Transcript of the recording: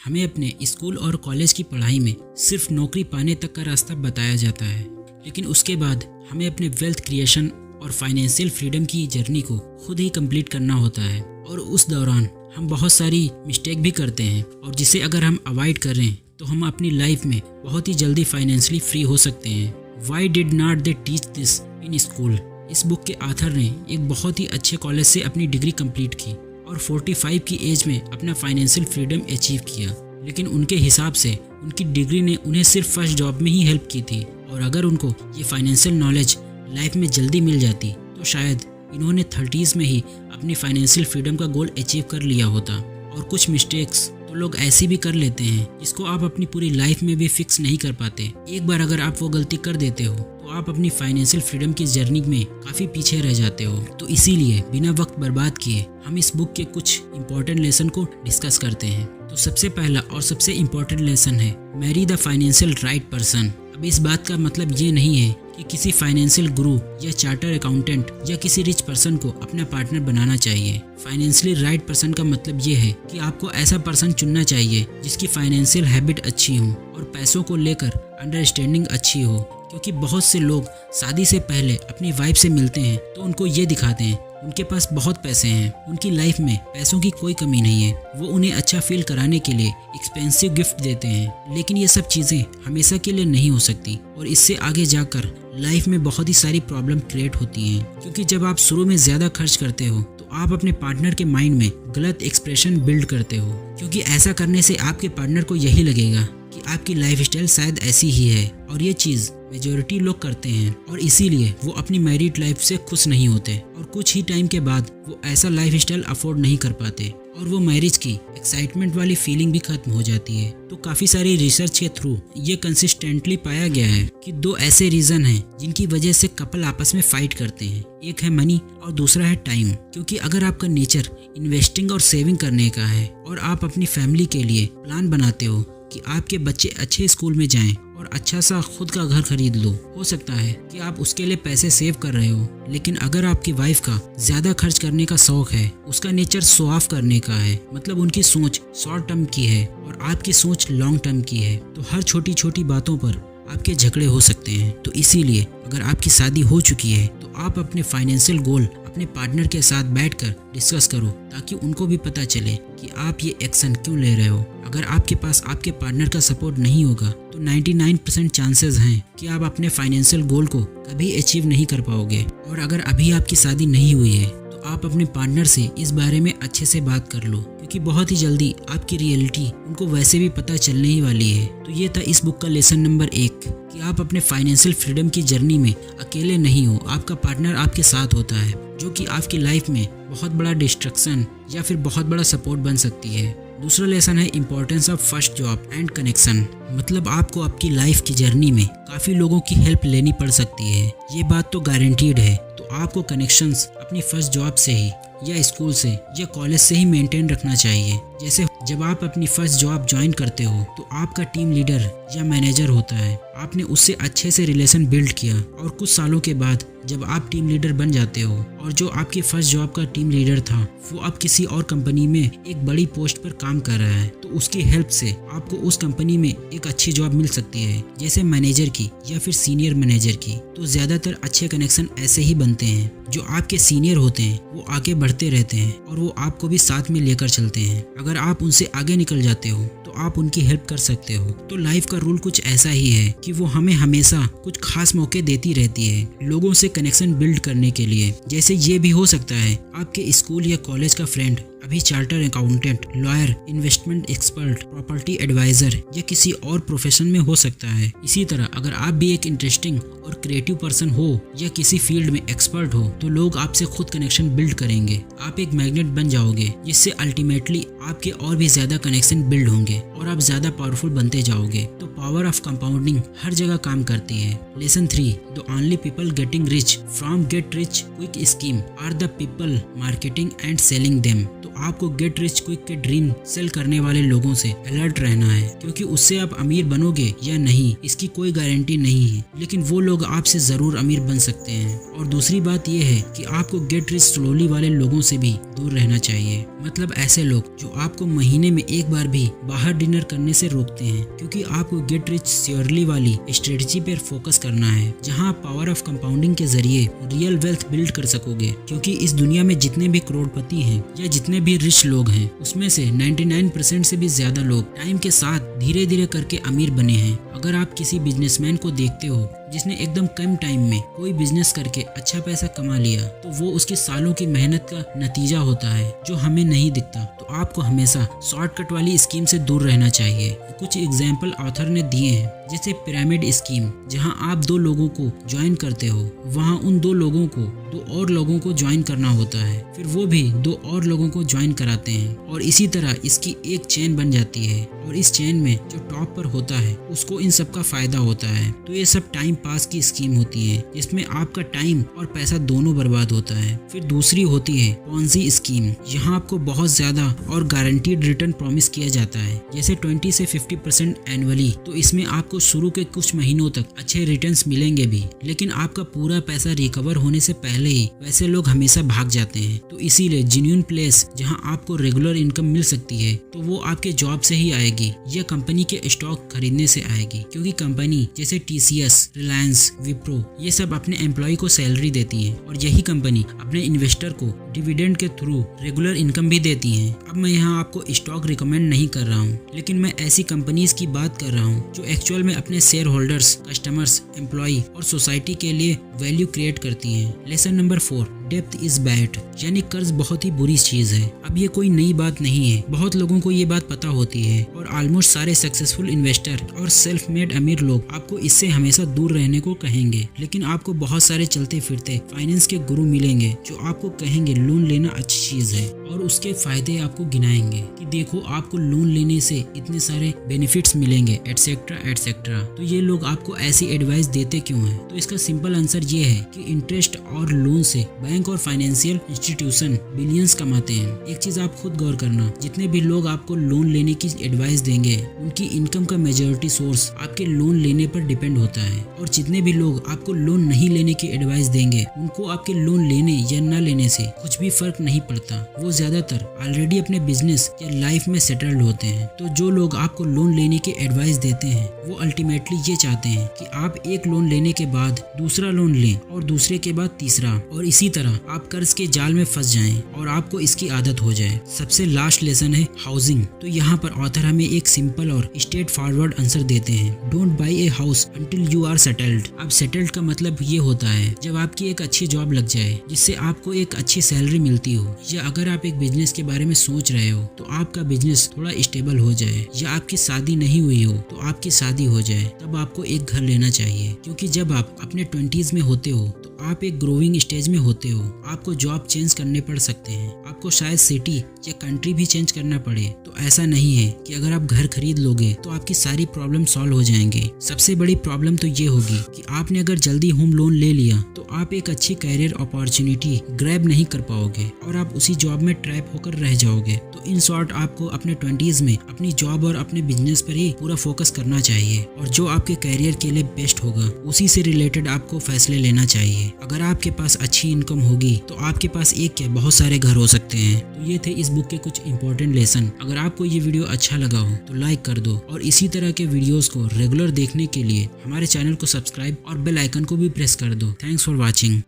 हमें अपने स्कूल और कॉलेज की पढ़ाई में सिर्फ नौकरी पाने तक का रास्ता बताया जाता है, लेकिन उसके बाद हमें अपने वेल्थ क्रिएशन और फाइनेंशियल फ्रीडम की जर्नी को खुद ही कंप्लीट करना होता है। और उस दौरान हम बहुत सारी मिस्टेक भी करते हैं, और जिसे अगर हम अवॉइड करें तो हम अपनी लाइफ में बहुत ही जल्दी फाइनेंशियली फ्री हो सकते हैं। Why did not they teach this in school? इस बुक के ऑथर ने एक बहुत ही अच्छे कॉलेज से अपनी डिग्री कंप्लीट की और 45 की एज में अपना फाइनेंशियल फ्रीडम अचीव किया, लेकिन उनके हिसाब से उनकी डिग्री ने उन्हें सिर्फ फर्स्ट जॉब में ही हेल्प की थी, और अगर उनको ये फाइनेंशियल नॉलेज लाइफ में जल्दी मिल जाती तो शायद इन्होंने 30s में ही अपनी फाइनेंशियल फ्रीडम का गोल अचीव कर लिया होता। और कुछ मिस्टेक्स तो लोग ऐसी भी कर लेते हैं जिसको आप अपनी पूरी लाइफ में भी फिक्स नहीं कर पाते। एक बार अगर आप वो गलती कर देते हो तो आप अपनी फाइनेंशियल फ्रीडम की जर्नी में काफ़ी पीछे रह जाते हो। तो इसीलिए बिना वक्त बर्बाद किए हम इस बुक के कुछ इंपॉर्टेंट लेसन को डिस्कस करते हैं। तो सबसे पहला और सबसे इम्पोर्टेंट लेसन है marry the financial right person. अब इस बात का मतलब ये नहीं है कि किसी फाइनेंशियल गुरु या चार्टर अकाउंटेंट या किसी रिच पर्सन को अपना पार्टनर बनाना चाहिए। फाइनेंशियली राइट पर्सन का मतलब ये है कि आपको ऐसा पर्सन चुनना चाहिए जिसकी फाइनेंशियल हैबिट अच्छी हो और पैसों को लेकर अंडरस्टैंडिंग अच्छी हो, क्योंकि बहुत से लोग शादी से पहले अपनी वाइफ से मिलते हैं तो उनको ये दिखाते हैं उनके पास बहुत पैसे हैं, उनकी लाइफ में पैसों की कोई कमी नहीं है। वो उन्हें अच्छा फील कराने के लिए एक्सपेंसिव गिफ्ट देते हैं, लेकिन ये सब चीज़ें हमेशा के लिए नहीं हो सकती और इससे आगे जाकर लाइफ में बहुत ही सारी प्रॉब्लम क्रिएट होती हैं। क्योंकि जब आप शुरू में ज़्यादा खर्च करते हो तो आप अपने पार्टनर के माइंड में गलत एक्सप्रेशन बिल्ड करते हो, क्योंकि ऐसा करने से आपके पार्टनर को यही लगेगा कि आपकी लाइफस्टाइल शायद ऐसी ही है, और ये चीज़ मेजॉरिटी लोग करते हैं और इसीलिए वो अपनी मैरिड लाइफ से खुश नहीं होते और कुछ ही टाइम के बाद वो ऐसा लाइफस्टाइल अफोर्ड नहीं कर पाते और वो मैरिज की एक्साइटमेंट वाली फीलिंग भी खत्म हो जाती है। तो काफ़ी सारी रिसर्च के थ्रू ये कंसिस्टेंटली पाया गया है कि दो ऐसे रीज़न हैं जिनकी वजह से कपल आपस में फाइट करते हैं। एक है मनी और दूसरा है टाइम। क्योंकि अगर आपका नेचर इन्वेस्टिंग और सेविंग करने का है और आप अपनी फैमिली के लिए प्लान बनाते हो कि आपके बच्चे अच्छे स्कूल में जाएं और अच्छा सा खुद का घर खरीद लो, हो सकता है कि आप उसके लिए पैसे सेव कर रहे हो, लेकिन अगर आपकी वाइफ का ज़्यादा खर्च करने का शौक है, उसका नेचर शो ऑफ करने का है, मतलब उनकी सोच शॉर्ट टर्म की है और आपकी सोच लॉन्ग टर्म की है, तो हर छोटी छोटी बातों पर आपके झगड़े हो सकते हैं। तो इसीलिए अगर आपकी शादी हो चुकी है तो आप अपने फाइनेंशियल गोल अपने पार्टनर के साथ बैठकर डिस्कस करो, ताकि उनको भी पता चले कि आप ये एक्शन क्यों ले रहे हो। अगर आपके पास आपके पार्टनर का सपोर्ट नहीं होगा तो 99% चांसेस हैं कि आप अपने फाइनेंशियल गोल को कभी अचीव नहीं कर पाओगे। और अगर अभी आपकी शादी नहीं हुई है तो आप अपने पार्टनर से इस बारे में अच्छे से बात कर लो, क्योंकि बहुत ही जल्दी आपकी रियलिटी उनको वैसे भी पता चलने ही वाली है। तो ये था इस बुक का लेसन नंबर 1 कि आप अपने फाइनेंशियल फ्रीडम की जर्नी में अकेले नहीं हो, आपका पार्टनर आपके साथ होता है, जो कि आपकी लाइफ में बहुत बड़ा डिस्ट्रक्शन या फिर बहुत बड़ा सपोर्ट बन सकती है। दूसरा लेसन है importance of first job and connection. मतलब आपको आपकी लाइफ की जर्नी में काफ़ी लोगों की हेल्प लेनी पड़ सकती है, ये बात तो गारंटीड है। तो आपको कनेक्शंस अपनी फर्स्ट जॉब से ही या स्कूल से या कॉलेज से ही मेंटेन रखना चाहिए। जैसे जब आप अपनी फर्स्ट जॉब ज्वाइन करते हो तो आपका टीम लीडर या मैनेजर होता है, आपने उससे अच्छे से रिलेशन बिल्ड किया और कुछ सालों के बाद जब आप टीम लीडर बन जाते हो और जो आपकी फर्स्ट जॉब का टीम लीडर था वो अब किसी और कंपनी में एक बड़ी पोस्ट पर काम कर रहा है, तो उसकी हेल्प से आपको उस कंपनी में एक अच्छी जॉब मिल सकती है, जैसे मैनेजर की या फिर सीनियर मैनेजर की। तो ज़्यादातर अच्छे कनेक्शन ऐसे ही बनते हैं, जो आपके सीनियर होते हैं वो आगे बढ़ते रहते हैं और वो आपको भी साथ में लेकर चलते हैं। अगर आप उनसे आगे निकल जाते हो तो आप उनकी हेल्प कर सकते हो। तो लाइफ का रूल कुछ ऐसा ही है कि वो हमें हमेशा कुछ खास मौके देती रहती है लोगों से कनेक्शन बिल्ड करने के लिए। जैसे ये भी हो सकता है आपके स्कूल या कॉलेज का फ्रेंड अभी charter accountant, lawyer, investment expert, property adviser या किसी और प्रोफेशन में हो सकता है। इसी तरह अगर आप भी एक इंटरेस्टिंग और क्रिएटिव पर्सन हो या किसी फील्ड में एक्सपर्ट हो तो लोग आपसे खुद कनेक्शन बिल्ड करेंगे। आप एक मैग्नेट बन जाओगे, जिससे अल्टीमेटली आपके और भी ज्यादा कनेक्शन बिल्ड होंगे और आप ज्यादा पावरफुल बनते जाओगे। तो पावर ऑफ कंपाउंडिंग हर जगह काम करती है। Lesson 3, the only people getting rich from get rich quick scheme are the people marketing and selling them. तो आपको गेट रिच क्विक के ड्रीम सेल करने वाले लोगों से अलर्ट रहना है, क्योंकि उससे आप अमीर बनोगे या नहीं इसकी कोई गारंटी नहीं है, लेकिन वो लोग आपसे जरूर अमीर बन सकते हैं। और दूसरी बात यह है कि आपको गेट रिच स्लोली वाले लोगों से भी दूर रहना चाहिए, मतलब ऐसे लोग जो आपको महीने में एक बार भी बाहर डिनर करने से रोकते हैं, क्योंकि आपको गेट रिच श्योरली वाली स्ट्रेटजी पर फोकस करना है, जहां आप पावर ऑफ कंपाउंडिंग के जरिए रियल वेल्थ बिल्ड कर सकोगे। क्योंकि इस दुनिया में जितने भी करोड़पति हैं या जितने भी रिच लोग हैं, उसमें से 99% से भी ज्यादा लोग टाइम के साथ धीरे धीरे करके अमीर बने हैं। अगर आप किसी बिजनेसमैन को देखते हो जिसने एकदम कम टाइम में कोई बिजनेस करके अच्छा पैसा कमा लिया, तो वो उसकी सालों की मेहनत का नतीजा होता है जो हमें नहीं दिखता। तो आपको हमेशा शॉर्टकट वाली स्कीम से दूर रहना चाहिए। कुछ एग्जाम्पल ऑथर ने दिए हैं, जैसे पिरामिड स्कीम, जहां आप 2 लोगों को ज्वाइन करते हो, वहां उन 2 लोगों को 2 और लोगों को ज्वाइन करना होता है, फिर वो भी 2 और लोगों को ज्वाइन कराते हैं, और इसी तरह इसकी एक चेन बन जाती है। और इस चेन में जो टॉप पर होता है उसको इन सब का फायदा होता है। तो ये सब टाइम पास की स्कीम होती है, जिसमें आपका टाइम और पैसा दोनों बर्बाद होता है। फिर दूसरी होती है पॉन्जी स्कीम। यहाँ आपको बहुत ज्यादा और गारंटीड रिटर्न प्रॉमिस किया जाता है, जैसे 20 से 50% एनुअली। तो इसमें आपको शुरू के कुछ महीनों तक अच्छे रिटर्न्स मिलेंगे भी, लेकिन आपका पूरा पैसा रिकवर होने से पहले ही वैसे लोग हमेशा भाग जाते हैं। तो इसीलिए जेन्युइन प्लेस जहाँ आपको रेगुलर इनकम मिल सकती है, तो वो आपके जॉब से ही आएगी या कंपनी के स्टॉक खरीदने से आएगी, क्योंकि कंपनी जैसे TCS, रिलायंस, विप्रो ये सब अपने एम्प्लॉय को सैलरी देती है, और यही कंपनी अपने इन्वेस्टर को डिविडेंड के थ्रू रेगुलर इनकम भी देती है। अब मैं यहाँ आपको स्टॉक रिकमेंड नहीं कर रहा हूँ, लेकिन मैं ऐसी कंपनीज की बात कर रहा हूँ जो एक्चुअल में अपने शेयर होल्डर्स, कस्टमर्स, एम्प्लॉय और सोसाइटी के लिए वैल्यू क्रिएट करती हैं। Lesson number 4, depth is bad, यानी कर्ज बहुत ही बुरी चीज है। अब ये कोई नई बात नहीं है, बहुत लोगों को ये बात पता होती है, और ऑलमोस्ट सारे सक्सेसफुल इन्वेस्टर और सेल्फ मेड अमीर लोग आपको इससे हमेशा दूर रहने को कहेंगे। लेकिन आपको बहुत सारे चलते फिरते फाइनेंस के गुरु मिलेंगे जो आपको कहेंगे लोन लेना अच्छी चीज है, और उसके फायदे आपको गिनाएंगे कि देखो आपको लोन लेने से इतने सारे बेनिफिट्स मिलेंगे, एटसेट्रा एटसेट्रा। तो ये लोग आपको ऐसी एडवाइस देते क्यों हैं? तो इसका सिंपल आंसर ये है कि इंटरेस्ट और लोन से बैंक और फाइनेंशियल इंस्टीट्यूशन बिलियंस कमाते हैं। एक चीज आप खुद गौर करना, जितने भी लोग आपको लोन लेने की एडवाइस देंगे, उनकी इनकम का मेजॉरिटी सोर्स आपके लोन लेने पर डिपेंड होता है, और जितने भी लोग आपको लोन नहीं लेने की एडवाइस देंगे, उनको आपके लोन लेने या न लेने से कुछ भी फर्क नहीं पड़ता। वो ज्यादातर ऑलरेडी अपने बिजनेस या लाइफ में सेटल्ड होते हैं। तो जो लोग आपको लोन लेने की एडवाइस देते हैं, वो अल्टीमेटली ये चाहते हैं कि आप एक लोन लेने के बाद दूसरा लोन लें, और दूसरे के बाद तीसरा, और इसी तरह आप कर्ज के जाल में फंस जाएं और आपको इसकी आदत हो जाए। सबसे लास्ट लेसन है हाउसिंग। तो यहाँ पर ऑथर हमें एक सिंपल और स्ट्रेट फॉरवर्ड आंसर देते हैं, don't buy a house until you are settled. अब सेटल्ड का मतलब ये होता है जब आपकी एक अच्छी जॉब लग जाए, जिससे आपको एक अच्छी सैलरी मिलती हो, या अगर आप एक बिजनेस के बारे में सोच रहे हो तो आपका बिजनेस थोड़ा स्टेबल हो जाए, या आपकी शादी नहीं हुई हो तो आपकी शादी हो जाए, तब आपको एक घर लेना चाहिए। क्योंकि जब आप अपने 20s में होते हो तो आप एक ग्रोइंग स्टेज में होते हो, आपको जॉब चेंज करने पड़ सकते हैं, आपको शायद सिटी या कंट्री भी चेंज करना पड़े। तो ऐसा नहीं है कि अगर आप घर खरीद लोगे तो आपकी सारी प्रॉब्लम सॉल्व हो जाएंगे। सबसे बड़ी प्रॉब्लम तो ये होगी कि आपने अगर जल्दी होम लोन ले लिया तो आप एक अच्छी कैरियर अपॉर्चुनिटी ग्रैब नहीं कर पाओगे, और आप उसी जॉब में ट्रैप होकर रह जाओगे। तो इन शॉर्ट आपको अपने 20s में अपनी जॉब और अपने बिजनेस पर ही पूरा फोकस करना चाहिए, और जो आपके कैरियर के लिए बेस्ट होगा उसी से रिलेटेड आपको फैसले लेना चाहिए। अगर आपके पास अच्छी इनकम होगी तो आपके पास एक क्या बहुत सारे घर हो सकते हैं। तो ये थे इस बुक के कुछ इंपॉर्टेंट लेसन। अगर आपको ये वीडियो अच्छा लगा हो तो लाइक कर दो, और इसी तरह के वीडियोस को रेगुलर देखने के लिए हमारे चैनल को सब्सक्राइब और बेल आइकन को भी प्रेस कर दो। Thanks for watching.